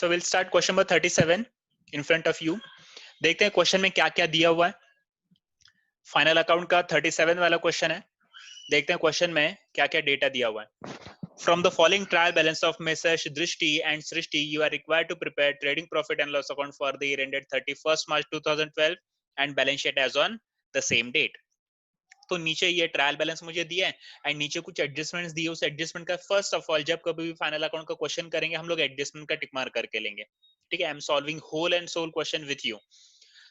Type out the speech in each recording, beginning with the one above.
So we'll start question number 37 in front of you. देखते हैं question में क्या क्या दिया हुआ है. फाइनल अकाउंट का 37 वाला क्वेश्चन है. देखते हैं क्वेश्चन में क्या क्या डेटा दिया हुआ है. From the following trial balance of Messrs Drishti and Srishti, you are required to prepare trading profit and loss account for the year ended 31st March 2012 and balance sheet as on the same date. तो नीचे ये trial balance मुझे दिया है and नीचे कुछ adjustments दिए. उस एडजस्टमेंट का फर्स्ट ऑफ ऑल जब कभी भी फाइनल अकाउंट का क्वेश्चन करेंगे हम लोग एडजस्टमेंट का टिक मार्क करके लेंगे. ठीक है, I am solving whole and sole question with you.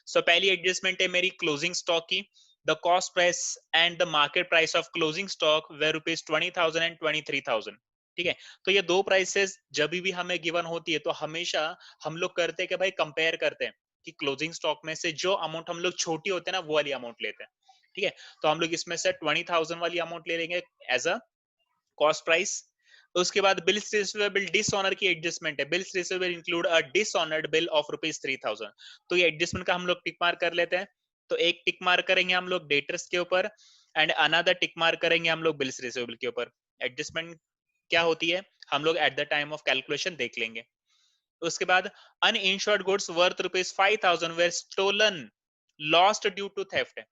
So पहली एडजस्टमेंट है मेरी क्लोजिंग स्टॉक की. The cost price and the market price of closing stock were ₹20,000 and 23,000. ठीक है, तो ये दो प्राइसेस जब भी हमें गिवन होती है तो हमेशा हम लोग करते हैं कि भाई कंपेयर करते हैं कि क्लोजिंग स्टॉक में से जो अमाउंट हम लोग छोटी होते हैं ना वो वाली अमाउंट लेते हैं. ठीक है, तो हम लोग इसमें से 20,000 वाली अमाउंट ले लेंगे एज अ कॉस्ट प्राइस. उसके बाद बिल्स रिसीवेबल डिसऑनर की एडजस्टमेंट है. Bills receivable include a dishonoured bill of ₹3,000. तो ये एडजस्टमेंट का हम लोग टिक मार्क कर लेते हैं. तो एक टिक मार्क करेंगे हम लोग डेटर्स के ऊपर एंड अनदर टिक मार्क करेंगे हम लोग बिल्स रिसीवेबल के ऊपर. एडजस्टमेंट क्या होती है हम लोग at the time of calculation देख लेंगे. उसके बाद uninsured goods worth ₹5,000 were stolen lost due to theft है.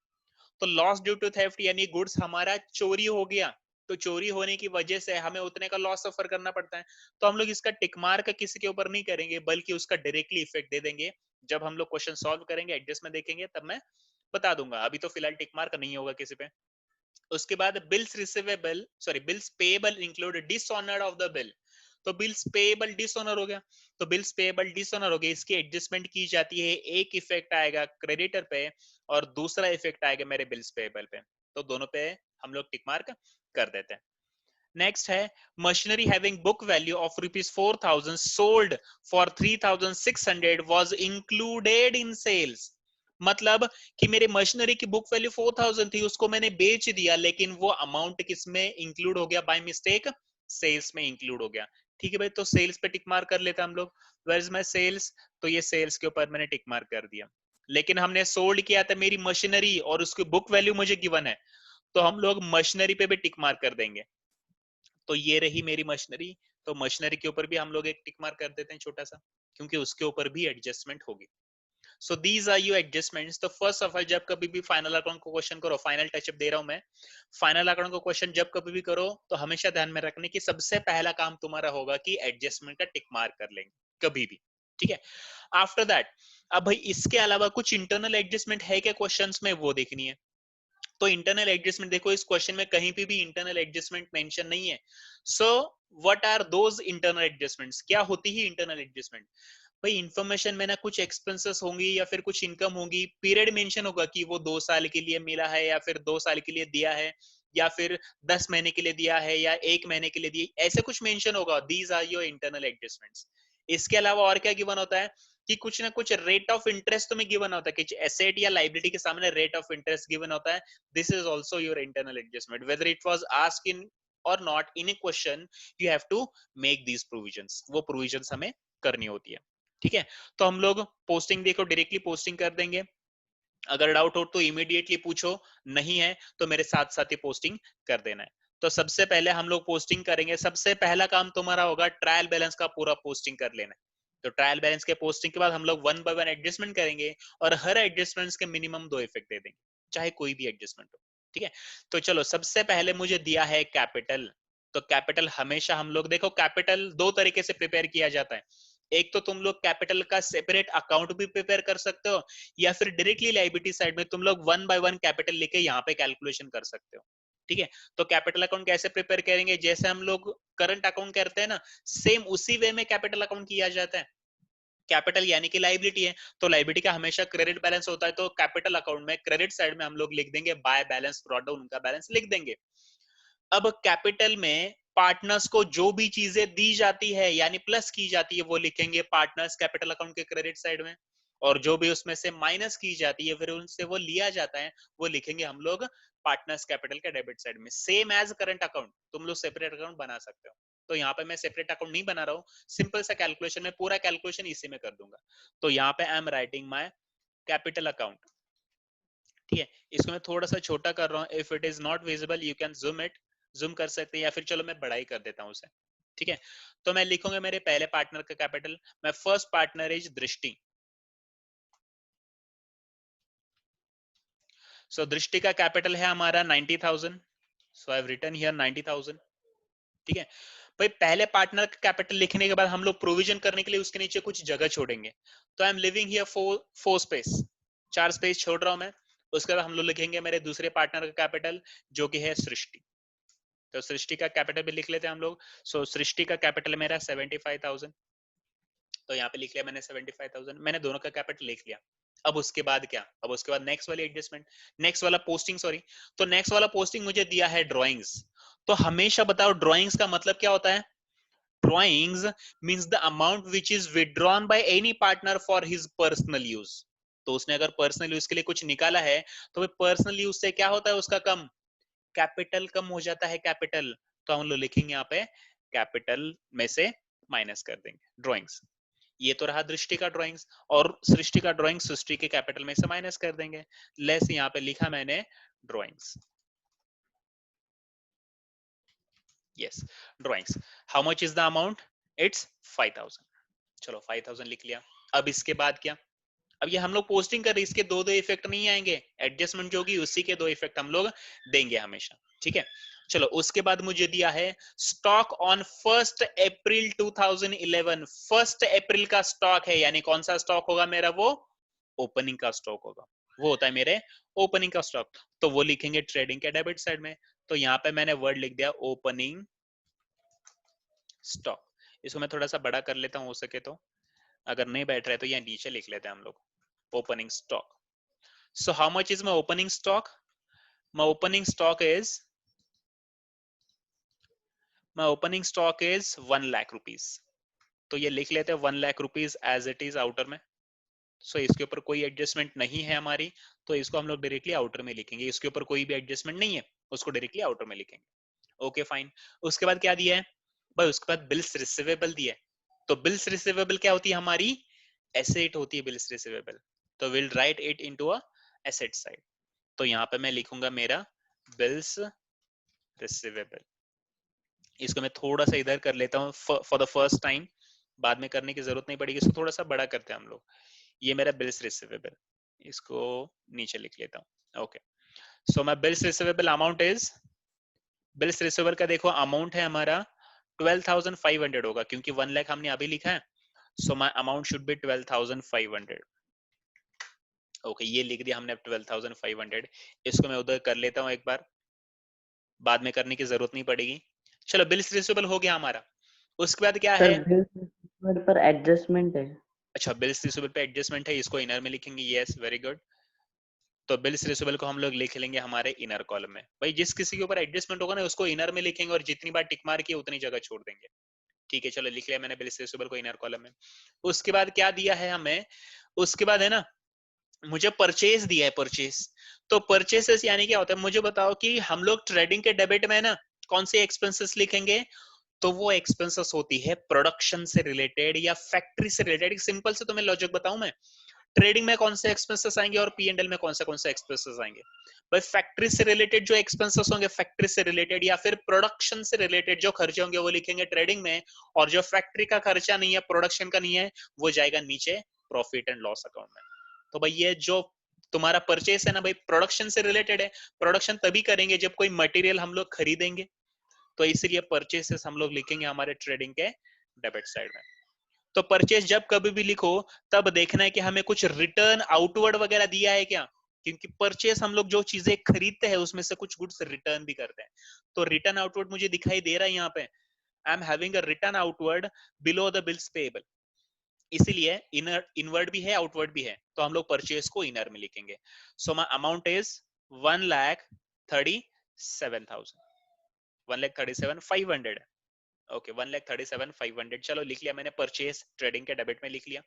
तो लॉस ड्यू टू थेफ्ट यानी गुड्स हमारा चोरी हो गया. तो चोरी होने की वजह से हमें उतने का लॉस सफर करना पड़ता है. तो हम लोग इसका टिक मार्क किसी के ऊपर नहीं करेंगे बल्कि उसका डायरेक्टली इफेक्ट दे देंगे. जब हम लोग क्वेश्चन सॉल्व करेंगे एडजस्टमेंट देखेंगे तब मैं बता दूंगा. अभी तो फिलहाल टिक मार्क नहीं होगा किसी पे. उसके बाद bills receivable bills payable include dishonour of the bill. तो बिल्स पेएबल डिसऑनर हो गया. तो बिल्स पेएबल डिसऑनर हो गया, इसकी एडजस्टमेंट की जाती है. एक इफेक्ट आएगा क्रेडिटर पे और दूसरा इफेक्ट आएगा मेरे बिल्स पेएबल पे. तो दोनों पे हम लोग टिक मार्क कर देते हैं. नेक्स्ट है machinery having book value of ₹4,000 sold for 3,600 was included in sales. मतलब कि मेरे मशीनरी की बुक वैल्यू 4,000 थी, उसको मैंने बेच दिया लेकिन वो अमाउंट किसमें इंक्लूड हो गया बाय मिस्टेक? सेल्स में इंक्लूड हो गया. ठीक है भाई, तो सेल्स पे टिक मार्क कर लेते हैं हम लोग. Where is my sales? तो ये सेल्स के ऊपर मैंने टिक मार्क कर दिया. लेकिन हमने सोल्ड किया था मेरी मशीनरी और उसकी बुक वैल्यू मुझे गिवन है तो हम लोग मशीनरी पे भी टिक मार्क कर देंगे. तो ये रही मेरी मशीनरी. तो मशीनरी के ऊपर भी हम लोग एक टिक मार्क कर देते हैं छोटा सा, क्योंकि उसके ऊपर भी एडजस्टमेंट होगी. So these are your adjustments. तो फर्स्ट ऑफ ऑल जब कभी भी फाइनल अकाउंट को क्वेश्चन करो, फाइनल टचअप दे रहा हूं मैं, फाइनल अकाउंट को क्वेश्चन जब कभी भी करो तो हमेशा ध्यान में रखने की सबसे पहला काम तुम्हारा होगा कि एडजस्टमेंट का टिक मार्क कर लेंगे कभी भी. ठीक है, आफ्टर दैट अब भाई इसके अलावा कुछ इंटरनल एडजस्टमेंट है क्या क्वेश्चंस में, वो देखनी है. तो इंटरनल एडजस्टमेंट देखो इस क्वेश्चन में कहीं पे भी इंटरनल एडजस्टमेंट मेंशन नहीं है. So what are those internal adjustments? क्या होती है इंटरनल एडजस्टमेंट? भाई इंफॉर्मेशन में ना कुछ एक्सपेंसेस होंगी या फिर कुछ इनकम होगी. पीरियड मेंशन होगा कि वो 2 साल के लिए मिला है या फिर 2 साल के लिए दिया है या फिर 10 महीने के लिए दिया है या 1 महीने के लिए दिया, ऐसे कुछ मेंशन होगा. These are your internal adjustments. इसके अलावा और क्या गिवन होता है कि कुछ ना कुछ रेट ऑफ इंटरेस्ट तुम्हें गिवन होता है कि एसेट या लाइबिलिटी के सामने रेट ऑफ इंटरेस्ट गिवन होता है. This is also your internal adjustment. Whether it was asked in or not in a question, you have to make these provisions. वो प्रोविजंस हमें करनी होती है. ठीक है, तो हम लोग पोस्टिंग देखो डायरेक्टली पोस्टिंग कर देंगे. अगर डाउट हो तो इमीडिएटली पूछो, नहीं है तो मेरे साथ साथ ही पोस्टिंग कर देना है. तो सबसे पहले हम लोग पोस्टिंग करेंगे. सबसे पहला काम तुम्हारा होगा ट्रायल बैलेंस का पूरा पोस्टिंग कर लेना है. तो ट्रायल बैलेंस के पोस्टिंग के बाद हम लोग वन बाय वन एडजस्टमेंट करेंगे और हर एडजस्टमेंट्स के मिनिमम 2 इफेक्ट दे देंगे, चाहे कोई भी एडजस्टमेंट हो. ठीक है, तो चलो सबसे पहले मुझे दिया है कैपिटल. तो कैपिटल हमेशा हम लोग देखो कैपिटल दो तरीके से प्रिपेयर किया जाता है. एक तो तुम लोग कैपिटल का सेपरेट अकाउंट भी प्रिपेयर कर सकते हो या फिर डायरेक्टली लायबिलिटी साइड में तुम लोग वन बाय वन कैपिटल लेके यहाँ पे कैलकुलेशन कर सकते हो. ठीक है, तो कैपिटल अकाउंट कैसे प्रिपेयर करेंगे? जैसे हम लोग करंट अकाउंट करते हैं ना, सेम उसी वे में कैपिटल अकाउंट किया जाता है. कैपिटल यानी कि लाइबिलिटी है, तो लाइबिलिटी का हमेशा क्रेडिट बैलेंस होता है. तो कैपिटल अकाउंट में क्रेडिट साइड में हम लोग लिख देंगे बाय बैलेंस, ब्रॉट डाउन उनका बैलेंस लिख देंगे. अब कैपिटल में पार्टनर्स को जो भी चीजें दी जाती है यानी प्लस की जाती है वो लिखेंगे पार्टनर्स कैपिटल अकाउंट के क्रेडिट साइड में, और जो भी उसमें से माइनस की जाती है फिर उनसे वो लिया जाता है वो लिखेंगे हम लोग पार्टनर्स कैपिटल के डेबिट साइड में. सेम एज करंट अकाउंट तुम लोग सेपरेट अकाउंट बना सकते हो. तो यहाँ पे मैं सेपरेट अकाउंट नहीं बना रहा हूँ, सिंपल सा कैलकुलेशन में पूरा कैलकुलेशन इसी में कर दूंगा. तो यहाँ पे I am writing my capital account. ठीक है, इसको मैं थोड़ा सा छोटा कर रहा हूँ. If it is not visible you can zoom it, zoom कर सकते हैं या फिर चलो मैं बड़ा ही कर देता हूँ उसे. ठीक है। तो मैं लिखूंगा मेरे पहले पार्टनर का कैपिटल, मैं फर्स्ट पार्टनर इज दृष्टि। सो दृष्टि का कैपिटल है हमारा 90,000, सो आई हैव रिटन हियर 90,000। ठीक है भाई, पहले पार्टनर का कैपिटल लिखने के बाद हम लोग प्रोविजन करने के लिए उसके नीचे कुछ जगह छोड़ेंगे। तो I am living here four space, 4 space छोड़ रहा हूं मैं। उसके बाद हम लोग लिखेंगे मेरे दूसरे पार्टनर का कैपिटल जो कि है सृष्टि। तो सृष्टि का कैपिटल भी लिख लेते हैं हम लोग। सो सृष्टि का कैपिटल मेरा 75,000, तो यहाँ पे लिख लिया मैंने 75,000, मैंने दोनों का कैपिटल लिख लिया। अब उसके बाद क्या, अब उसके बाद नेक्स्ट वाली एडजस्टमेंट, नेक्स्ट वाला पोस्टिंग, सॉरी। तो नेक्स्ट वाला पोस्टिंग मुझे दिया है ड्राइंग्स। तो हमेशा बताओ ड्राइंग्स का मतलब क्या होता है। Drawings means the amount which is withdrawn by any partner for his personal use। तो उसने अगर पर्सनल यूज के लिए कुछ निकाला है, तो पर्सनल यूज से क्या होता है उसका कम, कैपिटल कम हो जाता है, कैपिटल। तो हम लोग लिखेंगे यहाँ पे कैपिटल में से माइनस कर देंगे ड्राइंग्स। ये तो रहा दृष्टि का ड्राइंग्स, और सृष्टि का ड्राइंग सृष्टि के कैपिटल में से माइनस कर देंगे। लेस यहाँ पे लिखा मैंने drawings. Yes, drawings. How much is the amount, it's 5,000। चलो 5,000 लिख लिया। अब इसके बाद क्या, अब ये हम लोग पोस्टिंग कर रहे, इसके दो दो इफेक्ट नहीं आएंगे, एडजस्टमेंट जो होगी उसी के दो इफेक्ट हम लोग देंगे हमेशा। ठीक है, चलो उसके बाद मुझे दिया है स्टॉक ऑन 1 अप्रैल 2011। 1 अप्रैल का स्टॉक है, यानी कौन सा स्टॉक होगा मेरा, वो ओपनिंग का स्टॉक होगा, वो होता है मेरे ओपनिंग का स्टॉक। तो वो लिखेंगे ट्रेडिंग के डेबिट साइड में। तो यहाँ पे मैंने वर्ड लिख दिया ओपनिंग स्टॉक। इसको मैं थोड़ा सा बड़ा कर लेता हूँ हो सके तो, अगर नहीं बैठ रहे तो यहाँ नीचे लिख लेते हैं हम लोग, opening stock. So how much is my opening stock, my opening stock is, my opening stock is 1 lakh rupees. तो ये लिख लेते हैं 1 lakh rupees as it is outer में। सो इसके ऊपर कोई एडजस्टमेंट नहीं है हमारी, तो इसको हम लोग डायरेक्टली आउटर में लिखेंगे। इसके ऊपर कोई भी एडजस्टमेंट नहीं है, उसको डायरेक्टली आउटर में लिखेंगे। Okay fine. उसके बाद क्या दिया है भाई, उसके बाद बिल्स रिसीवेबल दिया है। तो बिल्स रिसीवेबल क्या होती है हमारी, एसेट होती है बिल्स रिसीवेबल। तो will write it into a asset side. तो यहाँ पे मैं लिखूंगा मेरा बिल्स रिसीवेबल। इसको मैं थोड़ा सा इधर कर लेता हूँ फॉर द फर्स्ट टाइम, बाद में करने की जरूरत नहीं पड़ेगी, इसको थोड़ा सा बड़ा करते हैं हम लोग। ये मेरा बिल्स रिसीवेबल, इसको नीचे लिख लेता हूँ। Okay, so my bills receivable amount is, bills receivable का देखो अमाउंट है हमारा 12,500 होगा, क्योंकि 1 लाख हमने अभी लिखा है। So my amount should be 12,500। Okay, ये लिख दिया हमने 12,500। इसको मैं उधर कर लेता हूँ एक बार, बाद में करने की जरूरत नहीं पड़ेगी। चलो बिल्स रिसीवेबल हो गया हमारा। उसके बाद क्या सर है, बिल पर एडजस्टमेंट है। अच्छा बिल्स रिसीवेबल पे एडजस्टमेंट है, इसको इनर में लिखेंगे। Yes, very good. तो बिल्स रिसीवेबल को हम लोग लिख लेंगे हमारे इनर कॉलम में। भाई जिस किसी के ऊपर एडजस्टमेंट होगा ना उसको इनर में लिखेंगे, और जितनी बार टिक मार की उतनी जगह छोड़ देंगे। ठीक है, चलो लिख लिया मैंने बिल्स रिसीवेबल को इनर कॉलम में। उसके बाद क्या दिया है हमें, उसके बाद है ना मुझे परचेज दिया है, परचेज। तो परचेसेस यानी क्या होता है, मुझे बताओ कि हम लोग ट्रेडिंग के डेबिट में ना कौन से एक्सपेंसेस लिखेंगे। तो वो एक्सपेंसेस होती है प्रोडक्शन से रिलेटेड या फैक्ट्री से रिलेटेड। सिंपल से तुम्हें लॉजिक बताऊं मैं, ट्रेडिंग में कौन से एक्सपेंसेस आएंगे और पी&एल में कौन से एक्सपेंसेस आएंगे। भाई फैक्ट्री से रिलेटेड जो एक्सपेंसेस होंगे, फैक्ट्री से रिलेटेड या फिर प्रोडक्शन से रिलेटेड जो खर्चे होंगे वो लिखेंगे ट्रेडिंग में, और जो फैक्ट्री का खर्चा नहीं है, प्रोडक्शन का नहीं है, वो जाएगा नीचे प्रॉफिट एंड लॉस अकाउंट में। तो भाई ये जो तुम्हारा परचेस है ना भाई, प्रोडक्शन से रिलेटेड है। प्रोडक्शन तभी करेंगे जब कोई मटेरियल हम लोग खरीदेंगे, तो इसीलिए परचेसेस हम लोग लिखेंगे हमारे ट्रेडिंग के डेबिट साइड में। तो परचेस जब कभी भी लिखो, तब देखना है कि हमें कुछ रिटर्न आउटवर्ड वगैरह दिया है क्या, क्योंकि परचेस हम लोग जो चीजें खरीदते हैं उसमें से कुछ गुड्स रिटर्न भी करते हैं। तो रिटर्न आउटवर्ड मुझे दिखाई दे रहा है यहाँ पे, I am having a return outward below the bills payable. इसीलिए इनर इनवर्ड भी है आउटवर्ड भी है, तो हम लोग परचेस को इनर में लिखेंगे। So my amount is 1,37,000, 1,37,500। Okay, 1,37,500 चलो लिख लिया मैंने, परचेस ट्रेडिंग के डेबिट में लिख लिया।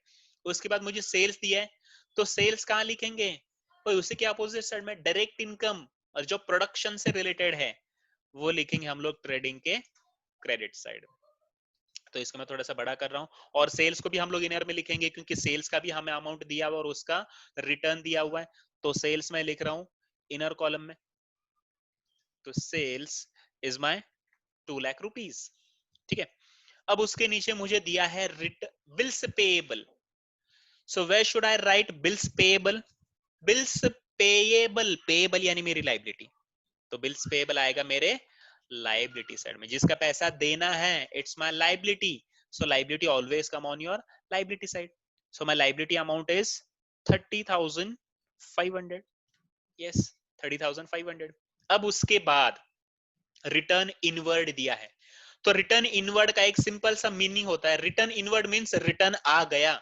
उसके बाद मुझे सेल्स दिया है, तो सेल्स कहाँ लिखेंगे, तो उसी के अपोजिट साइड में डायरेक्ट इनकम, और जो प्रोडक्शन से रिलेटेड है वो लिखेंगे हम लोग ट्रेडिंग के क्रेडिट साइड। तो इसको मैं थोड़ा सा बड़ा कर रहा हूँ, और सेल्स को भी हम लोग इनर में लिखेंगे, क्योंकि सेल्स का भी हमें अमाउंट दिया हुआ और उसका रिटर्न दिया हुआ है। तो सेल्स में लिख रहा हूँ इनर कॉलम में। तो sales is my 2 lakh rupees. ठीक है, अब उसके नीचे मुझे दिया है bills payable. So where should I write bills payable? Bills payable, payable यानी मेरी लाइबिलिटी, तो बिल्स पेएबल आएगा मेरे लाइबिलिटी साइड में. जिसका पैसा देना है it's my liability, so liability always come on your liability side. So my liability amount is 30,500. Yes, 30,500. अब उसके बाद रिटर्न इनवर्ड दिया है. तो रिटर्न इनवर्ड का एक सिंपल सा मीनिंग होता है. रिटर्न इनवर्ड मींस रिटर्न आ गया.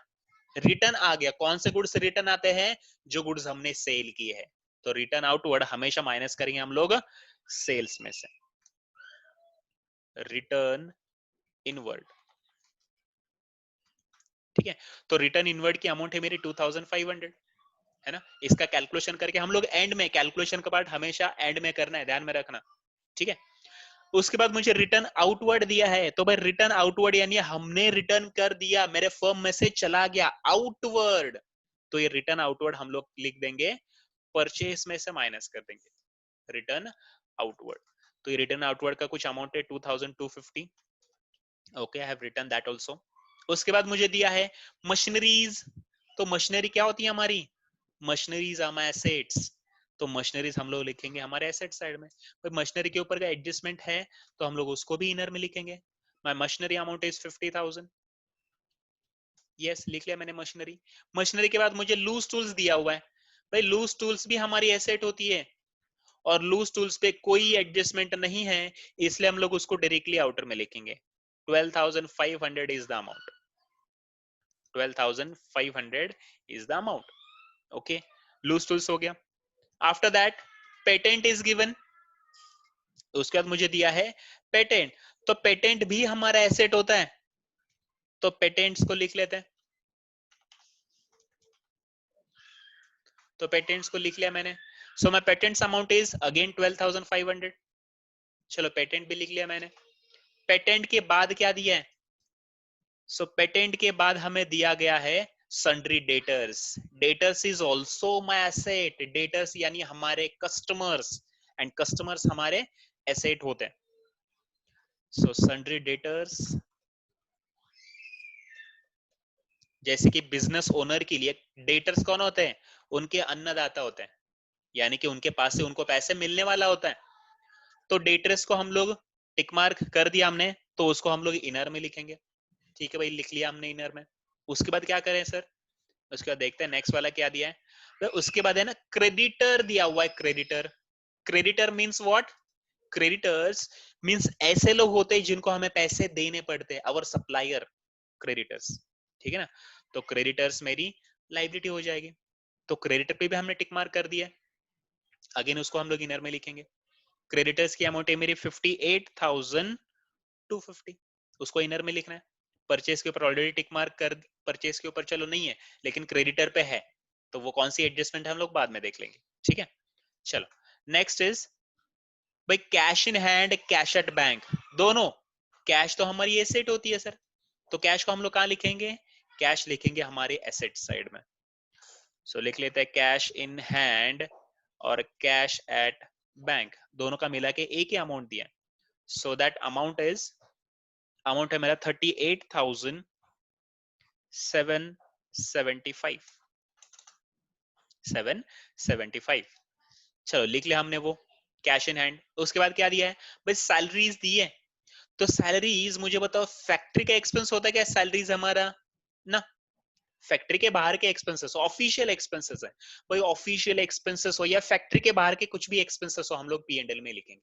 रिटर्न आ गया. कौन से गुड्स रिटर्न आते हैं? जो गुड्स हमने सेल किए हैं. तो रिटर्न आउटवर्ड हमेशा माइनस करेंगे हम लोग सेल्स में से. रिटर्न इनवर्ड, ठीक है. तो रिटर्न इनवर्ड की अमाउंट है मेरी 2,500, है ना. इसका कैलकुलेशन करके हम लोग एंड में, कैलकुलेशन का पार्ट हमेशा एंड में करना है, ध्यान में रखना, ठीक है. उसके बाद मुझे रिटर्न आउटवर्ड दिया है. तो भाई रिटर्न आउटवर्ड यानी हमने रिटर्न कर दिया, मेरे फर्म में से चला गया आउटवर्ड. तो ये रिटर्न आउटवर्ड हम लोग लिख देंगे परचेस में से माइनस कर देंगे रिटर्न आउटवर्ड. तो ये रिटर्न आउटवर्ड का कुछ अमाउंट है 2,250. Okay, I have written that also. उसके बाद मुझे दिया है मशीनरीज. तो मशीनरी क्या होती है हमारी? Machineries are my assets. तो मशीनरीज हम लोग लिखेंगे हमारे एसेट साइड में. भाई मशीनरी के ऊपर का एडजस्टमेंट है तो हम लोग उसको भी इनर में लिखेंगे. My machinery amount is 50,000. Yes, लिख लिया मैंने मशीनरी. मशीनरी के बाद मुझे लूज टूल्स दिया हुआ है. भाई लूज टूल्स भी हमारी एसेट होती है और लूज टूल्स पे कोई एडजस्टमेंट नहीं है, इसलिए हम लोग उसको डायरेक्टली आउटर में लिखेंगे. 12,500 is the amount. 12,500 is the amount. Okay, loose tools हो गया. After that, patent is given. उसके बाद मुझे दिया है पेटेंट. तो पेटेंट भी हमारा एसेट होता है, तो पेटेंट्स को लिख लेते हैं. तो पेटेंट्स को लिख लिया मैंने. So my patents amount is again 12,500. चलो पेटेंट भी लिख लिया मैंने. पेटेंट के बाद क्या दिया है? सो पेटेंट के बाद हमें दिया गया है sundry debtors. Debtors is also my asset. Debtors यानी हमारे कस्टमर्स, एंड कस्टमर्स हमारे एसेट होते हैं. सो सन्ड्री डेटर्स, जैसे कि बिजनेस ओनर के लिए डेटर्स कौन होते हैं? उनके अन्नदाता होते हैं, यानी कि उनके पास से उनको पैसे मिलने वाला होता है. तो डेटर्स को हम लोग टिक मार्क कर दिया हमने, तो उसको हम लोग इनर में लिखेंगे. ठीक है भाई, लिख लिया हमने इनर में. उसके बाद क्या करें सर? उसके बाद देखते हैं नेक्स्ट वाला क्या दिया है. तो उसके बाद है ना क्रेडिटर दिया हुआ है. Creditor, creditor means what? Creditors means ऐसे लोग होते हैं जिनको हमें पैसे देने पड़ते हैं, अवर सप्लायर क्रेडिटर्स. ठीक है ना. तो क्रेडिटर्स मेरी लाइबिलिटी हो जाएगी. तो क्रेडिटर पे भी हमने टिक मार्क कर दिया. अगेन उसको हम लोग इनर में लिखेंगे. क्रेडिटर्स की अमाउंट है मेरी 58,250. उसको इनर में लिखना है. परचेस के ऊपर ऑलरेडी टिक मार्क कर, परचेस के ऊपर चलो नहीं है, लेकिन क्रेडिटर पे है, तो वो कौन सी एडजस्टमेंट हम लोग बाद में देख लेंगे. ठीक है. चलो नेक्स्ट इज भाई cash in hand, cash at bank. दोनों, कैश तो हमारी एसेट होती है सर, तो कैश को हम लोग कहाँ लिखेंगे? कैश लिखेंगे हमारे एसेट साइड में. सो लिख लेते हैं कैश इन हैंड और कैश एट बैंक, दोनों का मिला के एक ही अमाउंट दिया. So that amount is, amount है मेरा 38,775. चलो लिख लिया हमने वो कैश इन हैंड. उसके बाद क्या दिया है भाई? सैलरीज दी है. तो सैलरीज मुझे बताओ फैक्ट्री का एक्सपेंस होता है क्या सैलरीज हमारा? ना, फैक्ट्री के बाहर के एक्सपेंसेस, ऑफिशियल एक्सपेंसेस है भाई. ऑफिशियल एक्सपेंसेस हो या फैक्ट्री के बाहर के कुछ भी एक्सपेंसेस हो, हम लोग पी एंड एल में लिखेंगे.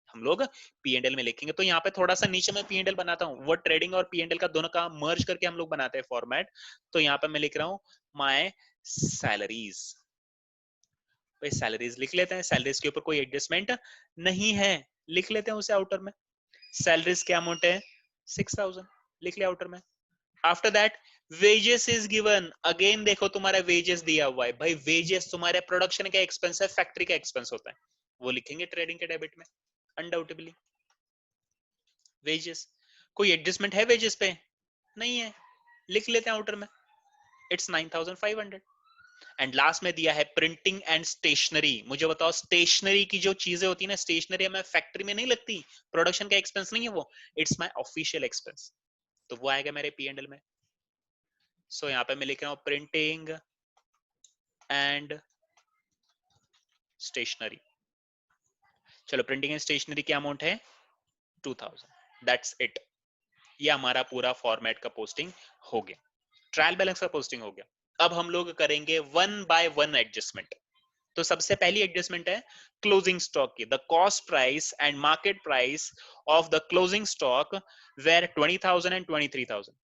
हम लोग पी एंड एल में लिखेंगे. तो यहाँ पे थोड़ा सा नीचे मैं पी एंड एल बनाता हूँ. वो ट्रेडिंग और पी एंड एल का दोनों का मर्ज करके हम लोग बनाते हैं फॉर्मेट. तो यहाँ पे मैं लिख रहा हूँ माय सैलरीज. भाई सैलरीज लिख लेते हैं. सैलरीज के ऊपर कोई एडजस्टमेंट नहीं है, लिख लेते हैं उसे आउटर में. सैलरीज क्या अमाउंट है? 6,000. लिख लिया आउटर में. After that wages is given. Again देखो तुम्हारा वेजेस दिया हुआ है. भाई वेजेस तुम्हारे प्रोडक्शन का एक्सपेंस है, फैक्ट्री का एक्सपेंस होता है, वो लिखेंगे ट्रेडिंग के डेबिट में अनडाउटेबली. वेजेस, कोई एडजस्टमेंट है वेजेस पे? नहीं है, लिख लेते हैं आउटर में. इट्स 9,500. एंड लास्ट में दिया है प्रिंटिंग एंड स्टेशनरी. मुझे बताओ स्टेशनरी की जो चीजें होती है ना, स्टेशनरी हमें फैक्ट्री में नहीं लगती, प्रोडक्शन का एक्सपेंस नहीं है वो, इट्स माय ऑफिशियल एक्सपेंस. तो वो आएगा मेरे पी एंड एल में। सो यहाँ पे मैं लिख रहा हूँ प्रिंटिंग एंड स्टेशनरी। चलो प्रिंटिंग एंड स्टेशनरी की अमाउंट है 2000। That's it. ये हमारा पूरा फॉर्मेट का पोस्टिंग हो गया, ट्रायल बैलेंस का पोस्टिंग हो गया। अब हम लोग करेंगे वन बाय वन एडजस्टमेंट। तो सबसे पहली एडजस्टमेंट है क्लोजिंग स्टॉक की। The cost price and market price of the closing stock were 20,000 and 23,000।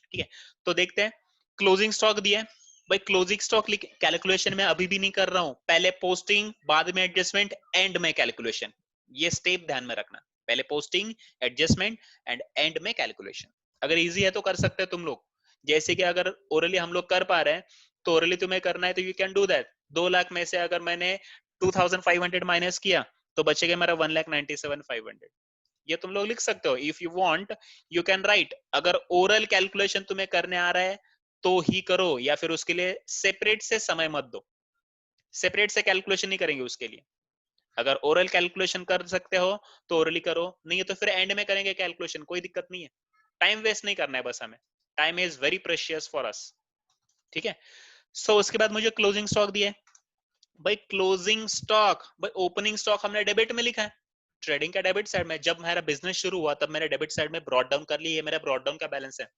ठीक है, तो देखते हैं क्लोजिंग स्टॉक दिया है भाई। क्लोजिंग स्टॉक कैलकुलेशन में अभी भी नहीं कर रहा हूं, पहले पोस्टिंग, बाद में एडजस्टमेंट, एंड में कैलकुलेशन। ये स्टेप ध्यान में रखना, पहले पोस्टिंग, एडजस्टमेंट एंड एंड में कैलकुलेशन। अगर इजी है तो कर सकते हो तुम लोग, जैसे कि अगर ओरली हम लोग कर पा रहे हैं तो ओरली तुम्हें करना है तो you can do that. 2 lakh में से अगर मैंने 2500 माइनस किया तो बचेगा मेरा 1,97,500। ये तुम लोग लिख सकते हो। If you want you can write. अगर ओरल कैलकुलेशन तुम्हें करने आ रहा है तो ही करो, या फिर उसके लिए सेपरेट से समय मत दो, सेपरेट से कैलकुलेशन नहीं करेंगे उसके लिए। अगर ओरल कैलकुलेशन कर सकते हो तो ओरली करो, नहीं है तो फिर एंड में करेंगे कैलकुलेशन, कोई दिक्कत नहीं है। टाइम वेस्ट नहीं करना है बस हमें, time is very precious for us. ठीक है, सो उसके बाद मुझे क्लोजिंग स्टॉक दिया है भाई। क्लोजिंग स्टॉक भाई, ओपनिंग स्टॉक हमने डेबिट में लिखा है, ट्रेडिंग का डेबिट साइड में। जब मेरा बिजनेस शुरू हुआ तब मैंने डेबिट साइड में ब्रॉट डाउन कर ली, ये मेरा ब्रॉट डाउन का बैलेंस है।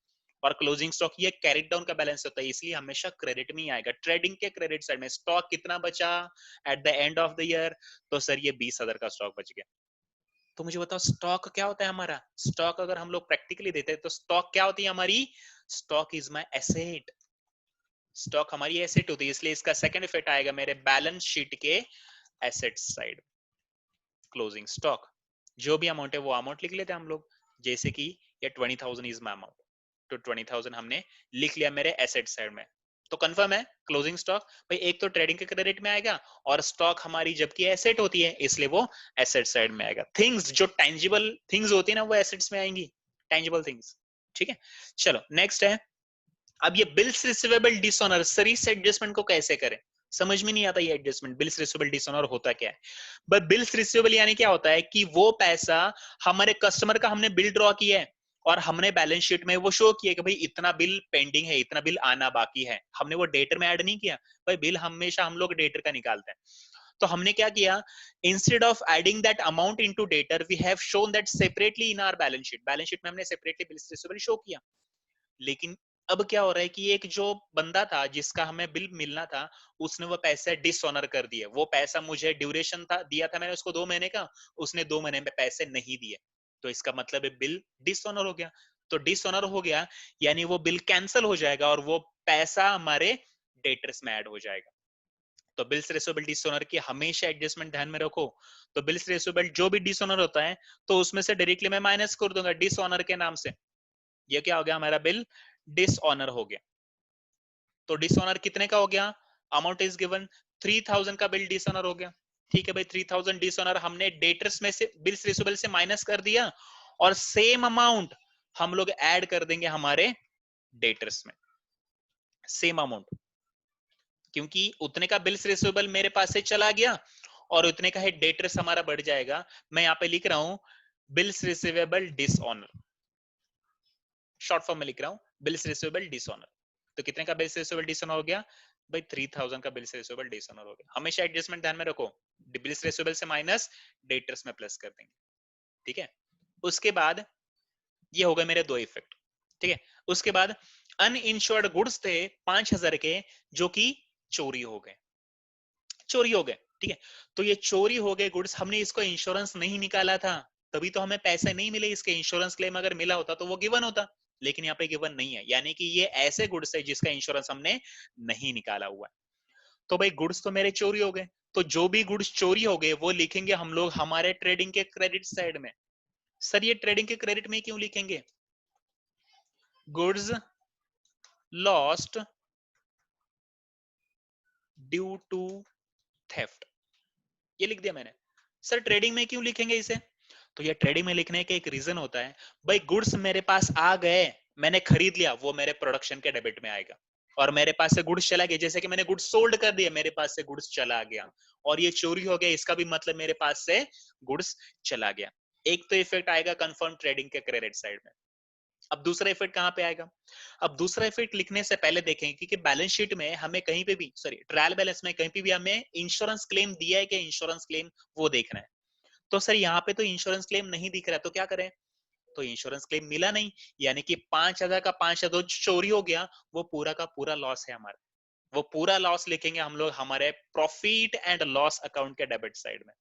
और क्लोजिंग स्टॉक ये कैरिड डाउन का बैलेंस होता है, इसलिए हमेशा क्रेडिट में ही आएगा। ट्रेडिंग के क्रेडिट साइड में स्टॉक कितना बचा at the end of the year, तो सर ये 20,000 का स्टॉक बच गया। तो मुझे बताओ स्टॉक क्या होता है हमारा। स्टॉक अगर हम लोग प्रैक्टिकली देते हैं तो स्टॉक क्या होती है हमारी, stock is my asset. Stock हमारी एसेट होती है, इसलिए इसका सेकंड इफेक्ट आएगा मेरे बैलेंस शीट के एसेट साइड। क्लोजिंग स्टॉक जो भी अमाउंट है वो अमाउंट लिख लेते हैं हम लोग, जैसे कि ये 20,000 इज माई अमाउंट, तो 20,000 हमने लिख लिया मेरे एसेट साइड में। तो कंफर्म है क्लोजिंग स्टॉक भाई, एक तो ट्रेडिंग के क्रेडिट में आएगा और स्टॉक हमारी जबकि एसेट होती है इसलिए वो एसेट साइड में आएगा। थिंग्स जो टेंजिबल थिंग्स होती है ना वो एसेट्स में आएंगी, टेंजिबल थिंग्स। ठीक है, चलो नेक्स्ट है। अब ये बिल्स रिसीवेबल डिसऑनर, सर इस एडजस्टमेंट को कैसे करें, समझ में नहीं आता ये एडजस्टमेंट। बिल्स रिसीवेबल डिसऑनर होता क्या है। बट बिल्स रिसीवेबल यानी क्या होता है कि वो पैसा हमारे कस्टमर का हमने बिल ड्रॉ किया है और हमने बैलेंस शीट में वो शो किया कि भाई इतना बिल पेंडिंग है, इतना बिल आना बाकी है। हमने वो डेटर में ऐड नहीं किया भाई, बिल हमेशा हम लोग डेटर का निकालते हैं। तो हमने क्या किया, instead of adding that amount into debtor we have shown that separately in our balance sheet. Balance sheet में हमने सेपरेटली बिल्स रिसीवेबल शो किया। लेकिन अब क्या हो रहा है कि एक जो बंदा था जिसका हमें बिल मिलना था, उसने वो पैसे डिसऑनर कर दिए। वो पैसा मुझे ड्यूरेशन था दिया था मैंने उसको 2 महीने का, उसने 2 महीने में पैसे नहीं दिए, तो इसका मतलब है बिल डिसऑनर हो गया। तो डिसऑनर हो गया यानी वो बिल कैंसिल हो जाएगा और वो पैसा हमारे डेटर्स में ऐड हो जाएगा। तो बिल्स रिसीवेबल डिसऑनर की हमेशा एडजस्टमेंट ध्यान में रखो। तो बिल्स रिसीवेबल जो भी डिसऑनर होता है तो उसमें से डायरेक्टली मैं माइनस कर दूंगा डिसऑनर के नाम से। ये क्या हो गया, हमारा बिल डिसऑनर हो गया। तो डिसऑनर कितने का हो गया, अमाउंट इज गिवन 3,000 का बिल डिसऑनर हो गया। ठीक है भाई, 3,000 डिसऑनर हमने डेटर्स में से बिल्स रिसीवेबल से माइनस कर दिया और सेम अमाउंट हम लोग ऐड कर देंगे हमारे डेटर्स में, सेम अमाउंट, क्योंकि उतने का बिल्स रिसीवेबल मेरे पास से चला गया और उतने का है डेटर्स हमारा बढ़ जाएगा। मैं यहाँ पे लिख रहा हूं bills receivable dishonour, short form में लिख रहा हूं बिल्स रिसीवेबल डिसऑनर। तो कितने का बिल्स रिसीवेबल डिसऑनर हो गया भाई, 3,000 का बिल्स रिसीवेबल डिसऑनर हो गया। हमेशा एडजस्टमेंट ध्यान में रखो, बिल्स रिसीवेबल से माइनस डेटर्स में प्लस कर देंगे। ठीक है, उसके बाद ये हो गए मेरे दो इफेक्ट। ठीक है, उसके बाद अनइंश्योर्ड गुड्स थे 5,000 के जो कि चोरी हो गए, चोरी हो गए। ठीक है, तो ये चोरी हो गए गुड्स, हमने इसको इंश्योरेंस नहीं निकाला था तभी तो हमें पैसे नहीं मिले इसके। इंश्योरेंस क्लेम अगर मिला होता तो वो गिवन होता, लेकिन यहाँ पे गिवन नहीं है, यानी कि ये ऐसे गुड्स है जिसका इंश्योरेंस हमने नहीं निकाला हुआ है। तो भाई गुड्स तो मेरे चोरी हो गए, तो जो भी गुड्स चोरी हो गए वो लिखेंगे हम लोग हमारे ट्रेडिंग के क्रेडिट साइड में। सर ये ट्रेडिंग के क्रेडिट में क्यों लिखेंगे, goods lost due to theft, ये लिख दिया मैंने। सर ट्रेडिंग में क्यों लिखेंगे इसे, तो ये ट्रेडिंग में लिखने का एक रीजन होता है भाई, गुड्स मेरे पास आ गए, मैंने खरीद लिया, वो मेरे प्रोडक्शन के डेबिट में आएगा। और मेरे पास से गुड्स चला गया, जैसे कि मैंने गुड्स सोल्ड कर दिया, मेरे पास से गुड्स चला गया और ये चोरी हो गया, इसका भी मतलब मेरे पास से गुड्स चला गया। एक तो इफेक्ट आएगा कंफर्म ट्रेडिंग के क्रेडिट साइड में। अब दूसरा इफेक्ट कहाँ पे आएगा? अब दूसरा इफेक्ट लिखने से पहले देखेंगे कि बैलेंस शीट में हमें कहीं पे भी, सॉरी ट्रायल बैलेंस में कहीं पे भी हमें इंश्योरेंस क्लेम दिया है कि इंश्योरेंस क्लेम, वो देखना है। तो सर यहाँ पे तो इंश्योरेंस क्लेम नहीं दिख रहा, तो क्या करें? तो इंश्योरेंस क्लेम मिला नहीं, यानी कि 5,000 का 5,000 चोरी हो गया, वो पूरा का पूरा लॉस है हमारा। वो पूरा लॉस लिखेंगे हम लोग हमारे प्रॉफिट एंड लॉस अकाउंट के डेबिट साइड में।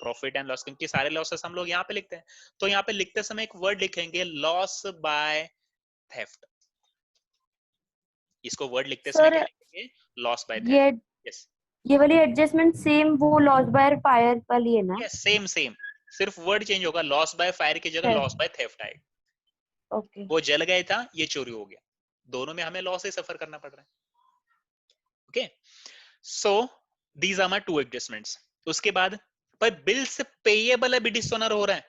प्रॉफिट एंड लॉस, क्योंकि सारे लॉसेस हम लोग यहाँ पे लिखते हैं। तो यहाँ पे लिखते समय एक वर्ड लिखेंगे लॉस बाय थेफ्ट। इसको वर्ड लिखते समय सर क्या लिखेंगे? लॉस बाय ये थेफ्ट। यस ये वाली एडजस्टमेंट सेम वो लॉस बाय फायर वाली है ना? यस, सेम सेम, सिर्फ वर्ड चेंज होगा, लॉस बाय फायर की जगह लॉस बाय थेफ्ट आएगा। ओके। वो जल गया था, ये चोरी हो गया, दोनों में हमें लॉस ही सफर करना पड़ रहा है। Okay, so these are my two adjustments. उसके बाद पर बिल्स पेएबल अभी डिसऑनर हो रहा है,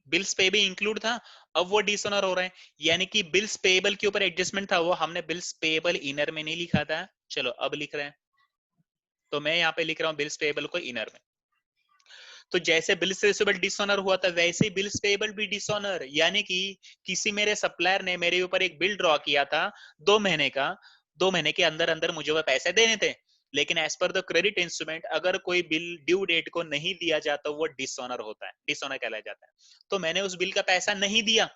बिल्स पे भी इंक्लूड था, अब वो डिसऑनर हो रहा है, यानी कि बिल्स पेएबल के ऊपर एडजस्टमेंट था, वो हमने बिल्स पेएबल इनर में नहीं लिखा था, चलो अब लिख रहे हैं। तो मैं यहाँ पे लिख रहा हूँ बिल्स पेएबल को इनर में। तो जैसे बिल्स रिसीवेबल डिसऑनर हुआ था, वैसे बिल्स पेएबल भी डिसऑनर, यानी कि किसी मेरे सप्लायर ने मेरे ऊपर एक बिल ड्रॉ किया था 2 महीने का, 2 महीने के अंदर अंदर मुझे वो पैसे देने थे, लेकिन as per the credit instrument अगर कोई बिल ड्यू डेट को नहीं दिया जाता, वो डिसऑनर होता है, डिसऑनर कहलाया जाता है। तो मैंने उस बिल का पैसा नहीं दिया,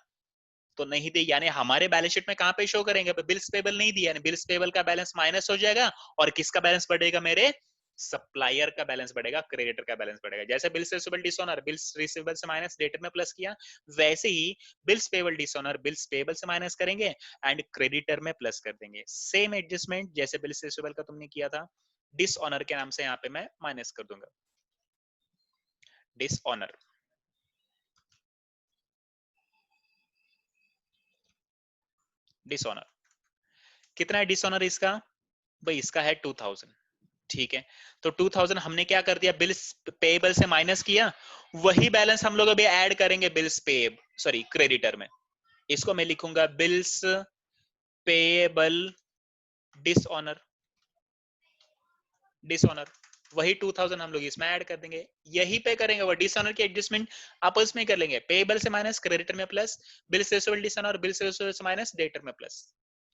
तो नहीं दे, यानी हमारे बैलेंस शीट में कहां पे शो करेंगे? बिल्स पेबल नहीं दिया, यानी बिल्स पेबल का बैलेंस माइनस हो जाएगा, और किसका बैलेंस बढ़ेगा? मेरे सप्लायर का बैलेंस बढ़ेगा, क्रेडिटर का बैलेंस बढ़ेगा। जैसे bills receivable dishonour, bills receivable से माइनस, डेटर में प्लस किया, वैसे ही bills payable dishonour bills payable से माइनस करेंगे एंड क्रेडिटर में प्लस कर देंगे। सेम एडजस्टमेंट जैसे बिल्स रिसीवेबल का तुमने किया था, डिसऑनर के नाम से यहाँ पे मैं माइनस कर दूंगा, डिसऑनर। डिसऑनर कितना है डिसऑनर इसका? भाई इसका है 2000, ठीक है। तो 2000 हमने क्या कर दिया? बिल्स पेएबल से माइनस किया, वही बैलेंस हम लोग अभी ऐड करेंगे बिल्स पेएब, सॉरी क्रेडिटर में। इसको मैं लिखूंगा बिल्स पेएबल डिसऑनर, डिसऑनर, वही 2000 हम लोग इसमें ऐड कर देंगे, यही पे करेंगे वो डिसऑनर की एडजस्टमेंट आपस में कर लेंगे, पेएबल से माइनस, क्रेडिटर में plus, bills receivable dishonour, bills receivable से माइनस, डेटर में प्लस।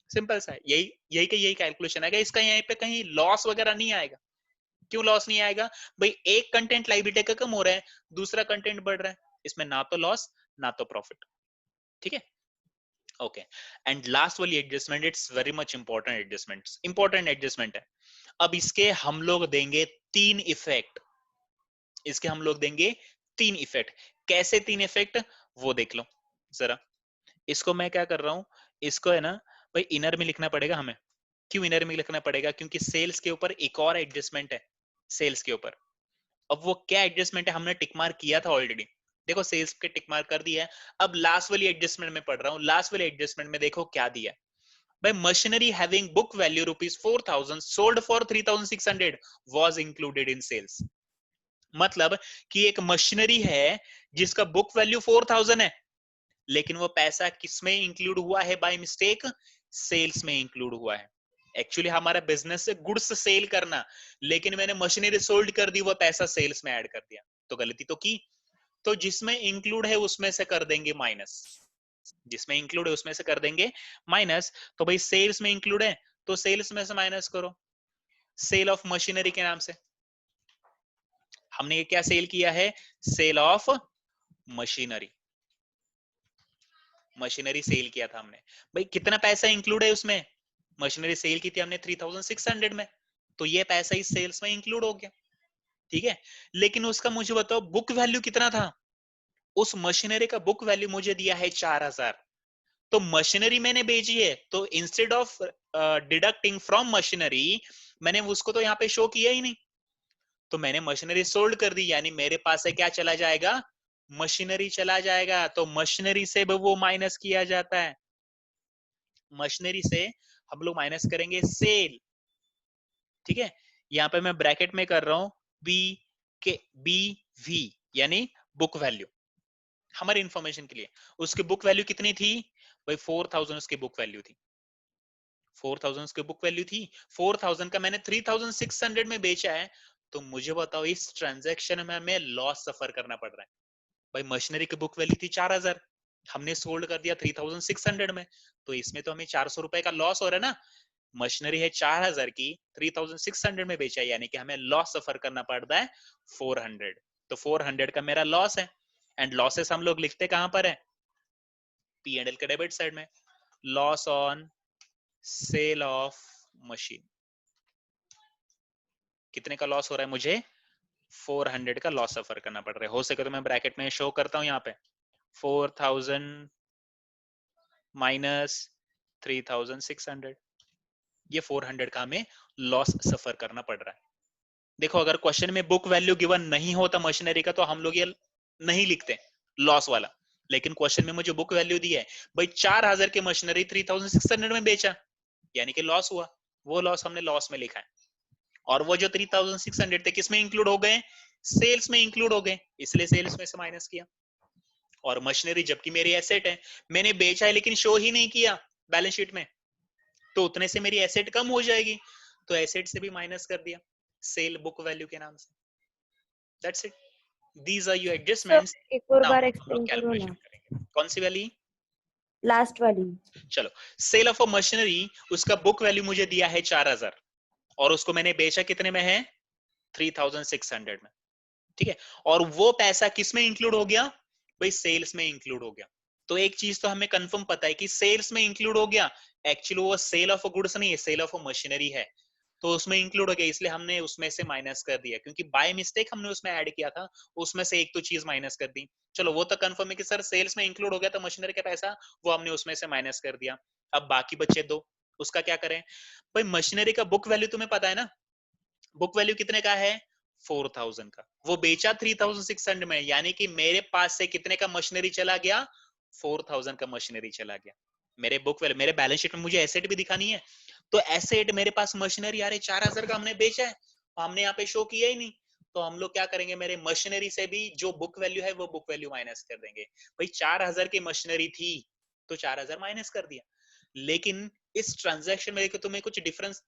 सिंपल सा है, यही यही का यही कैलकुलेशन है। इसका यहाँ पे कहीं लॉस वगैरह नहीं आएगा। क्यों लॉस नहीं आएगा? भाई एक कंटेंट लाइबिलिटी का कम हो रहा है, दूसरा कंटेंट बढ़ रहा है, इसमें ना तो लॉस ना तो प्रॉफिट, ठीक है। ओके, एंड लास्ट वाली adjustment, it's very much important adjustment, important adjustment है। अब इसके हम लोग देंगे 3 इफेक्ट, इसके हम लोग देंगे 3 इफेक्ट। कैसे 3 इफेक्ट वो देख लो जरा। इसको मैं क्या कर रहा हूं, इसको है ना भाई इनर में लिखना पड़ेगा हमें। क्यों इनर में लिखना पड़ेगा? क्योंकि सेल्स के ऊपर एक और एडजस्टमेंट है, सेल्स के ऊपर। अब वो क्या एडजस्टमेंट है? हमने टिक मार्क किया था ऑलरेडी, देखो सेल्स के टिक मार्क कर दिया है। अब लास्ट वाली एडजस्टमेंट में पढ़ रहा हूं, लास्ट वाली एडजस्टमेंट में देखो क्या दिया है भाई। Machinery having book value ₹4,000 sold for 3,600 was included in sales. मतलब कि एक मशीनरी है जिसका बुक वैल्यू 4,000 है, लेकिन वो पैसा किसमें इंक्लूड हुआ है बाय मिस्टेक? सेल्स में इंक्लूड हुआ है। एक्चुअली हमारा बिजनेस है गुड्स सेल करना, लेकिन मैंने मशीनरी सोल्ड कर दी, वो पैसा सेल्स में ऐड कर दिया, तो गलती तो की। तो जिसमें इंक्लूड है उसमें से कर देंगे माइनस, जिसमें इंक्लूड है उसमें से कर देंगे माइनस। तो भाई सेल्स में इंक्लूड है तो सेल्स में से माइनस करो, सेल ऑफ मशीनरी के नाम से हमने ये क्या सेल किया है? Sale of machinery, machinery sale किया था हमने। भाई कितना पैसा इंक्लूड है उसमें? मशीनरी सेल की थी हमने 3,600 में, तो ये पैसा इस सेल्स में इंक्लूड हो गया, ठीक है। लेकिन उसका मुझे बताओ बुक वैल्यू कितना था? उस मशीनरी का बुक वैल्यू मुझे दिया है 4,000। तो मशीनरी मैंने भेजी है, तो instead of deducting from machinery, मैंने उसको तो यहाँ पे शो किया ही नहीं, तो मैंने मशीनरी सोल्ड कर दी, यानी मेरे पास से क्या चला जाएगा? मशीनरी चला जाएगा। तो मशीनरी से वो माइनस किया जाता है, मशीनरी से हम लोग माइनस करेंगे सेल, ठीक है। यहाँ पे मैं ब्रैकेट में कर रहा हूं बी के बी वी, यानी बुक वैल्यू, हमारी इंफॉर्मेशन के लिए। उसकी बुक वैल्यू कितनी थी भाई? 4,000 उसकी बुक वैल्यू थी, 4,000 उसकी बुक वैल्यू थी। 4,000 का मैंने 3,600 में बेचा है, तो मुझे बताओ इस ट्रांजैक्शन में हमें लॉस सफर करना पड़ रहा है। भाई मशीनरी की बुक वैल्यू थी 4,000, हमने सोल्ड कर दिया 3600 में, तो इसमें तो हमें 400 रुपए का लॉस हो रहा है ना। मशीनरी है 4000 की, 3600 में बेचा, यानी कि हमें लॉस सफर करना पड़ता है 400। तो 400 का मेरा लॉस है। एंड लॉसेस हम लोग लिखते कहां पर है? पी एंड एल के डेबिट साइड में। Loss on sale of machine, कितने का लॉस हो रहा है मुझे? 400 का लॉस सफर करना पड़ रहा है। हो सके तो मैं ब्रैकेट में शो करता हूं यहाँ पे, 4000 माइनस 3600, ये 400 का हमें लॉस सफर करना पड़ रहा है। देखो अगर क्वेश्चन में बुक वैल्यू गिवन नहीं होता मशीनरी का तो हम लोग ये नहीं लिखते लॉस वाला, लेकिन क्वेश्चन में मुझे बुक वैल्यू दी है भाई, 4000 की मशीनरी 3600 में बेचा, यानी कि लॉस हुआ, वो लॉस हमने लॉस में लिखा है। और वो जो 3600 थे किसमें इंक्लूड हो गए? सेल्स में इंक्लूड हो गए, इसलिए सेल्स में से माइनस किया। और मशीनरी जबकि मेरी एसेट है, मैंने बेचा है लेकिन शो ही नहीं किया बैलेंस शीट में, तो उतने से मेरी एसेट कम हो जाएगी, तो एसेट से भी माइनस कर दिया सेल बुक वैल्यू के नाम से। That's it, these are your sir adjustments. एक और नाउ बार हम लोग एक्सप्लेन करो कैलकुलेशन ना, करेंगे। कौन सी वाली? लास्ट वाली। चलो, सेल ऑफ अ मशीनरी, उसका बुक वैल्यू मुझे दिया है 4000 और उसको मैंने बेचा कितने में है? 3600 में, ठीक है। और वो पैसा किस में इंक्लूड हो गया? भाई सेल्स में इंक्लूड हो गया। तो एक चीज तो हमें कंफर्म पता है कि सेल्स में इंक्लूड हो गया, एक्चुअली वो सेल ऑफ अ गुड्स नहीं है, सेल ऑफ अ मशीनरी है, तो उसमें इंक्लूड हो गया, इसलिए हमने उसमें से माइनस कर दिया, क्योंकि बाय मिस्टेक हमने उसमें ऐड किया था, उसमें से एक तो चीज माइनस कर दी। चलो वो तो कंफर्म है कि सर सेल्स में इंक्लूड हो गया, तो मशीनरी का पैसा वो हमने उसमें से माइनस कर दिया। अब बाकी बचे दो, उसका क्या करें? भाई मशीनरी का बुक वैल्यू तुम्हें पता है ना, बुक वैल्यू कितने का है? 4000 का। वो बेचा 3600 में, यानी कि मेरे पास से कितने का मशीनरी चला गया? 4000 का मशीनरी चला गया। मेरे बुक वैल्यू, मेरे बैलेंस शीट में मुझे एसेट भी दिखानी है, तो एसेट मेरे पास मशीनरी आ रही 4000 का हमने बेचा है, हमने यहाँ पे शो किया ही नहीं, तो हम लोग क्या करेंगे? मेरे मशीनरी से भी जो बुक वैल्यू है वो बुक वैल्यू माइनस कर देंगे। भाई 4000 की मशीनरी थी तो 4000 माइनस कर दिया, लेकिन इस ट्रांजैक्शन में देखो तुम्हें कुछ डिफरेंस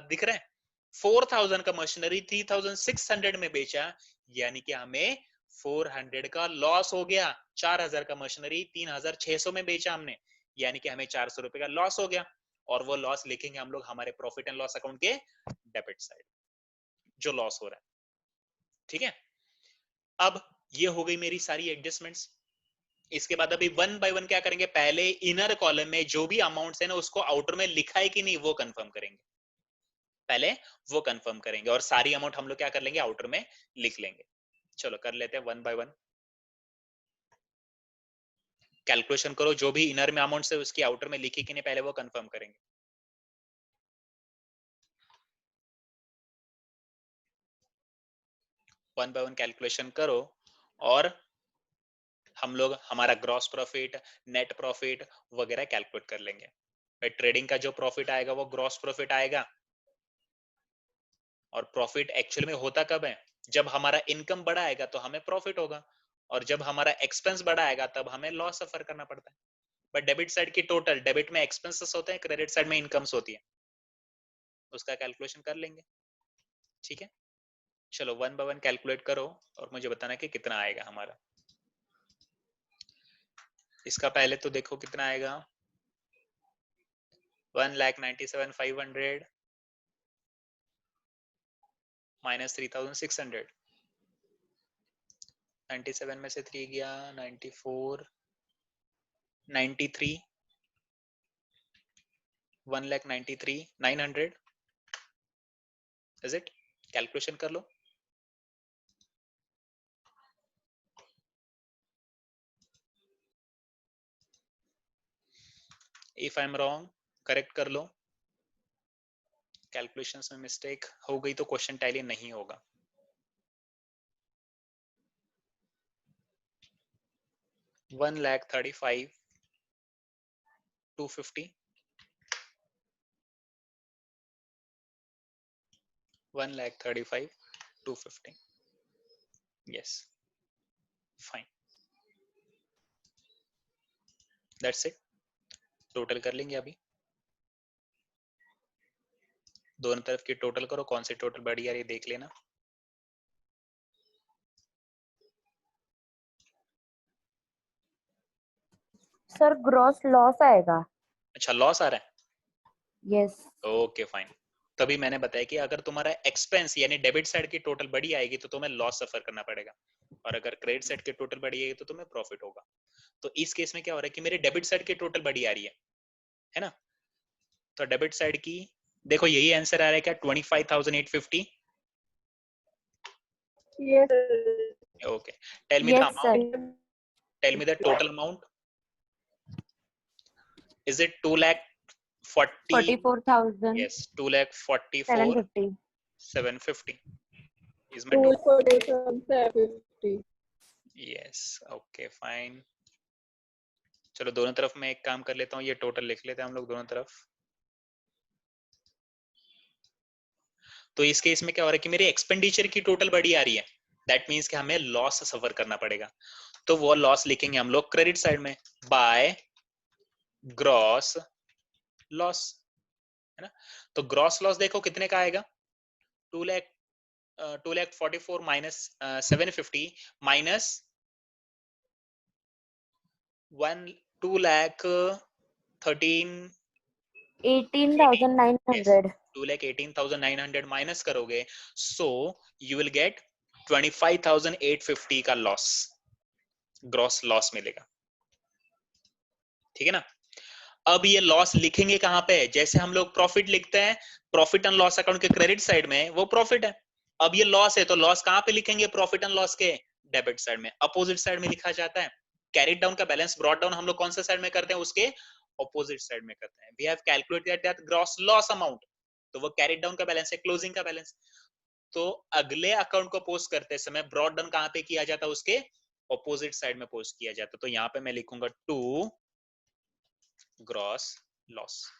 दिख रहा है? 4000 का मशीनरी 3600 में बेचा, यानी कि हमें 400 का लॉस हो गया। 4000 का मशीनरी 3600 में बेचा हमने, यानी कि हमें 400 रुपए का लॉस हो गया, और वो लॉस लिखेंगे हम लोग हमारे प्रॉफिट एंड लॉस अकाउंट के डेबिट साइड, जो लॉस हो रहा है, ठीक है। अब ये हो गई मेरी सारी एडजस्टमेंट्स। इसके बाद अभी वन बाय वन क्या करेंगे? पहले इनर कॉलम में जो भी अमाउंट्स है ना, उसको आउटर में लिखा है कि नहीं वो कंफर्म करेंगे, पहले वो कंफर्म करेंगे, और सारी अमाउंट हम लोग क्या कर लेंगे? आउटर में लिख लेंगे। चलो कर लेते हैं वन बाय वन, कैलकुलेशन करो, जो भी इनर में अमाउंट है उसकी आउटर में लिखी कि नहीं पहले वो कंफर्म करेंगे। वन बाय वन कैलकुलेशन करो, और हम लोग हमारा ग्रॉस प्रॉफिट, नेट प्रॉफिट वगैरह कैलकुलेट कर लेंगे। ट्रेडिंग का जो प्रॉफिट आएगा वो ग्रॉस प्रॉफिट आएगा, और प्रॉफिट एक्चुअल में होता कब है? जब हमारा इनकम बढ़ा आएगा तो हमें प्रॉफिट होगा, और जब हमारा एक्सपेंस बढ़ा आएगा तब हमें लॉस सफर करना पड़ता है। बट डेबिट साइड की टोटल, डेबिट में एक्सपेंसेस होते हैं, क्रेडिट साइड में इनकम्स होती है, उसका कैलकुलेशन कर लेंगे, ठीक है। चलो वन बाय वन कैलकुलेट करो और मुझे बताना कि कितना आएगा हमारा। इसका पहले तो देखो कितना आएगा, 1,97,500 माइनस 3,600, 97 में से 3 गया, 94, 93, 1,93,900, इज इट? कैलकुलेशन कर लो। If I am wrong correct कर लो, कैलकुलेशंस में मिस्टेक हो गई तो क्वेश्चन टैली नहीं होगा। One lakh 35,250, 1,35,250, yes, fine, that's it. Total कर लेंगे अभी, दोनों तरफ की टोटल करो, कौन सी टोटल बढ़ी आ रही है देख लेना। सर ग्रॉस लॉस आएगा. अच्छा लॉस आ रहा है, यस. Okay fine. तभी मैंने बताया कि अगर तुम्हारा एक्सपेंस यानी डेबिट साइड की टोटल बड़ी आएगी तो तुम्हें लॉस सफर करना पड़ेगा, और अगर क्रेडिट साइड की टोटल बड़ी आएगी तो तुम्हें प्रॉफिट होगा. तो इस केस में क्या हो रहा है कि मेरे डेबिट साइड की टोटल बड़ी आ रही है ना. तो डेबिट साइड की देखो यही आंसर आ रहा है क्या, 25,850. Yes. Okay, tell me the Yes, sir. Amount, tell me the total amount. Is it 2,40,000? 44,750. yes, 2,44,750 is my 2 total. for 750. yes, okay fine. चलो दोनों तरफ मैं एक काम कर लेता हूँ, ये टोटल लिख लेते हैं हम लोग दोनों तरफ. तो इस केस में क्या हो रहा है कि मेरे एक्सपेंडिचर की टोटल बड़ी आ रही है, दैट मींस कि हमें लॉस सफर करना पड़ेगा. तो वो लॉस लिखेंगे हम लोग क्रेडिट साइड में बाय ग्रॉस लॉस, है ना. तो ग्रॉस लॉस देखो कितने का आएगा, 2,44,000 माइनस 750 माइनस 2,13,000. 18,900. 2,18,900 माइनस करोगे, सो यू विल गेट 25,850 का लॉस, ग्रॉस लॉस मिलेगा. ठीक है ना. अब ये लॉस लिखेंगे कहां पे, जैसे हम लोग प्रॉफिट लिखते हैं, प्रॉफिट एंड लॉस अकाउंट के क्रेडिट साइड में वो प्रॉफिट है. अब ये लॉस है तो लॉस कहां पे लिखेंगे, प्रॉफिट एंड लॉस के डेबिट साइड में, अपोजिट साइड में लिखा जाता है. कैरिड डाउन का बैलेंस ब्रॉट डाउन हम लोग कौन सा साइड में करते हैं, उसके अपोजिट साइड में करते हैं. We have calculated that gross loss amount, तो वो कैरिड डाउन का बैलेंस है, क्लोजिंग का बैलेंस. तो अगले अकाउंट को पोस्ट करते समय ब्रॉट डाउन कहां पे किया जाता है, उसके अपोजिट साइड में पोस्ट किया जाता है. तो यहां पे मैं लिखूंगा टू ग्रॉस लॉस.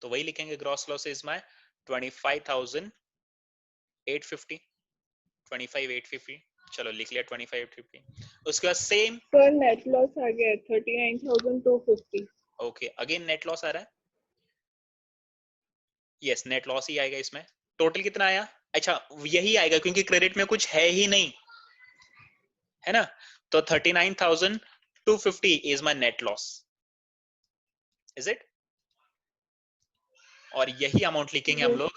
तो वही लिखेंगे, ग्रॉस लॉस इज माय 25,850, 25,850. चलो लिख लिया 25,850. उसके बाद सेम. So net loss आ गया 39,250. ओके, अगेन नेट लॉस आ रहा है. यस, नेट लॉस ही आएगा इसमें. टोटल कितना आया, अच्छा यही आएगा क्योंकि क्रेडिट में कुछ है ही नहीं, है ना. तो 39,250 is my net loss, is it. और यही अमाउंट लिखेंगे हम Yes. लोग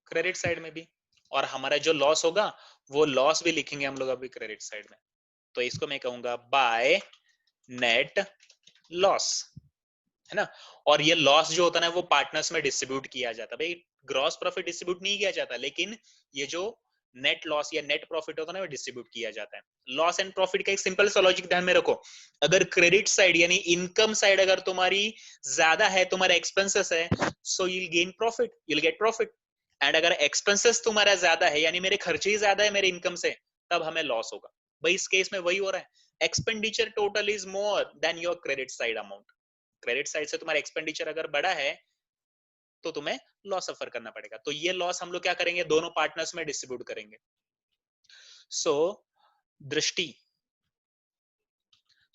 क्रेडिट साइड में भी, और हमारा जो लॉस होगा वो लॉस भी लिखेंगे हम लोग अभी क्रेडिट साइड में. तो इसको मैं कहूंगा बाय नेट लॉस, है ना. और ये लॉस जो होता है ना वो पार्टनर्स में डिस्ट्रीब्यूट किया जाता है. भाई ग्रॉस प्रॉफिट डिस्ट्रीब्यूट नहीं किया जाता, लेकिन ये जो नेट लॉस या नेट प्रॉफिट होता है ना वो डिस्ट्रीब्यूट किया जाता है. लॉस एंड प्रॉफिट का एक सिंपल सा लॉजिक ध्यान में रखो. अगर क्रेडिट साइड यानी इनकम साइड अगर तुम्हारी ज्यादा है, तुम्हारा एक्सपेंसेस है, so you will gain profit, you will get profit. And अगर एक्सपेंसेस तुम्हारा ज्यादा है यानी मेरे खर्चे ही ज्यादा है मेरे इनकम से, तब हमें लॉस होगा. भाई इस केस में वही हो रहा है, expenditure total is more than your credit side amount. Credit side से तुम्हारा एक्सपेंडिचर अगर बड़ा है तो तुम्हें लॉस सफर करना पड़ेगा. तो ये लॉस हम लोग क्या करेंगे, दोनों पार्टनर्स में डिस्ट्रीब्यूट करेंगे. सो दृष्टि,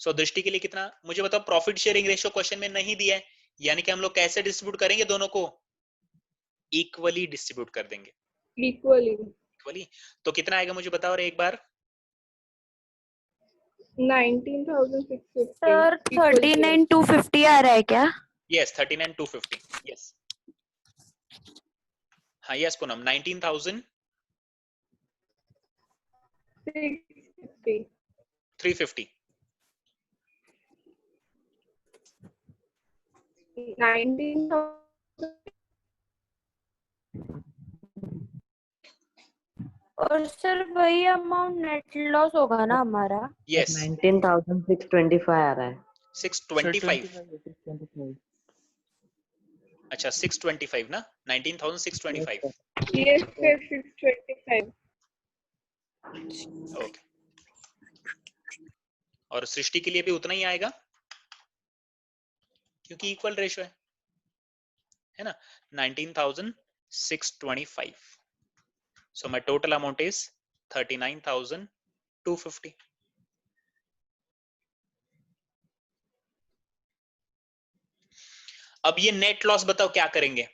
दृष्टि के लिए कितना मुझे बताओ, प्रॉफिट शेयरिंग रेशियो क्वेश्चन में नहीं दिया है, यानी कि हम लोग कैसे डिस्ट्रीब्यूट करेंगे, दोनों को इक्वली डिस्ट्रीब्यूट कर देंगे. Equally. इक्वली. तो कितना आएगा मुझे बताओ एक बार. 19,650. सर Equal to 39,250 आ रहा है क्या? यस 39,250. यस, हाँ यस पूनम 19,350. 650. 19,000. और सर वही अमाउंट नेट लॉस होगा ना हमारा? यस 19,625 आ रहा है. 625. 625. अच्छा 625 ना, 19,625. Yes, sir, 625. ओके. और सृष्टि के लिए भी उतना ही आएगा क्योंकि इक्वल रेशियो है ना, 19,625. So my total amount is 39,250. अब ये नेट लॉस बताओ क्या करेंगे.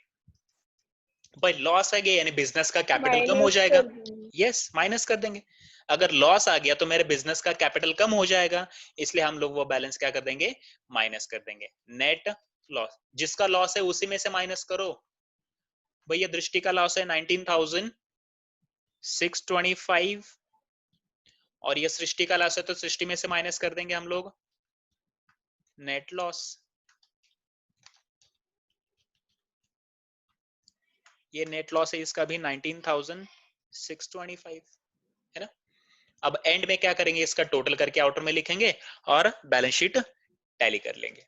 भाई लॉस है यानी बिजनेस का कैपिटल कम हो Minus जाएगा. कर देंगे. यस माइनस कर देंगे. अगर लॉस आ गया तो मेरे बिजनेस का कैपिटल कम हो जाएगा, इसलिए हम लोग वो बैलेंस क्या कर देंगे, माइनस कर देंगे। नेट लॉस, जिसका लॉस है उसी में से माइनस करो। भैया दृष्टि का लॉस है 19,625 और ये सृष्टि का लॉस है, तो सृष्टि में से माइनस कर देंगे हम लोग नेट लॉस। ये नेट लॉस है इसका भी 19,625 है ना। अब एंड में क्या करेंगे, इसका टोटल करके आउटर में लिखेंगे और बैलेंस शीट टैली कर लेंगे।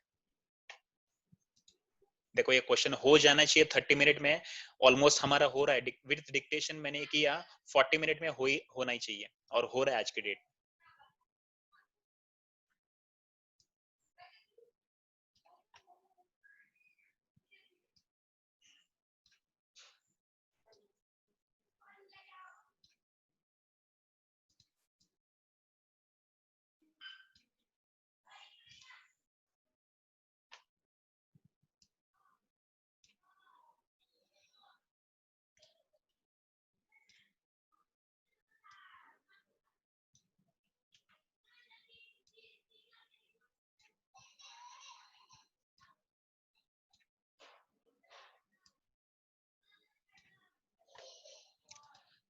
देखो ये क्वेश्चन हो जाना चाहिए 30 मिनट में, ऑलमोस्ट हमारा हो रहा है। विद डिक्टेशन मैंने किया 40 मिनट में होना ही चाहिए, और हो रहा है आज की डेट।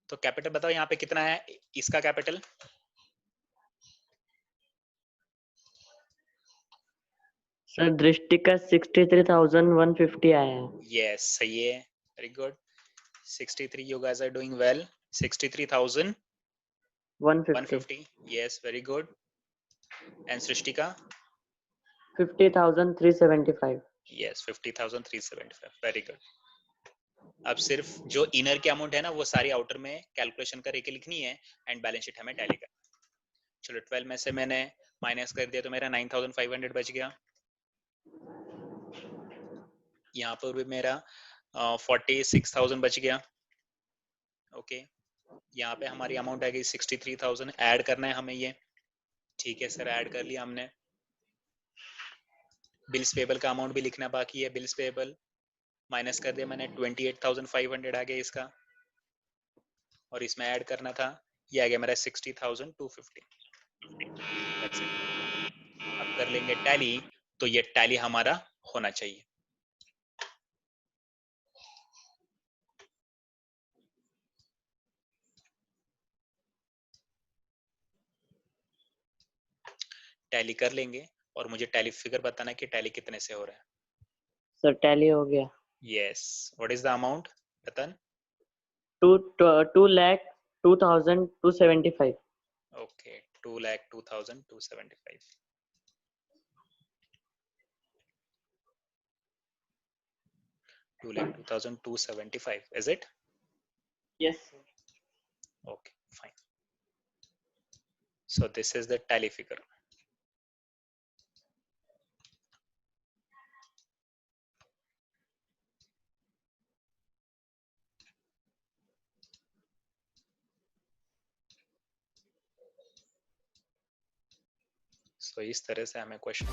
तो कैपिटल बताओ यहाँ पे कितना है इसका कैपिटल। सर दृष्टि का 63,150 आया है। यस सही है, very good. 63, you guys are doing well. 63,150, yes, very good. And सृष्टि का 50,375। yes 50,375, very good. अब सिर्फ जो इनर के अमाउंट है ना वो सारी आउटर में कैलकुलेशन करके लिखनी है, एंड बैलेंस शीट हमें टैली करना। चलो 12 में से मैंने माइनस कर दिया तो मेरा 9,500 बच गया। यहाँ पर भी मेरा 46,000 बच गया। ओके, यहाँ पे हमारी अमाउंट आ गई 63,000। ऐड करना है हमें ये, ठीक है सर, ऐड कर लिया हमने। बिल्स पेबल का अमाउंट भी लिखना बाकी है। बिल्स पेबल माइनस कर दिया मैंने, 28,500 आ गया इसका, और इसमें ऐड करना था, ये आ गया मेरा 60,250। अब कर लेंगे टैली, तो ये टैली हमारा होना चाहिए। टैली कर लेंगे और मुझे टैली फिगर बताना कि टैली कितने से हो रहा है। सर टैली हो गया। Yes, what is the amount Ratan? 2,02,275। Okay, 2,02,275। $2,02,275, is it? Yes sir. Okay, fine. So this is the tally figure. So इस तरह से हमें क्वेश्चन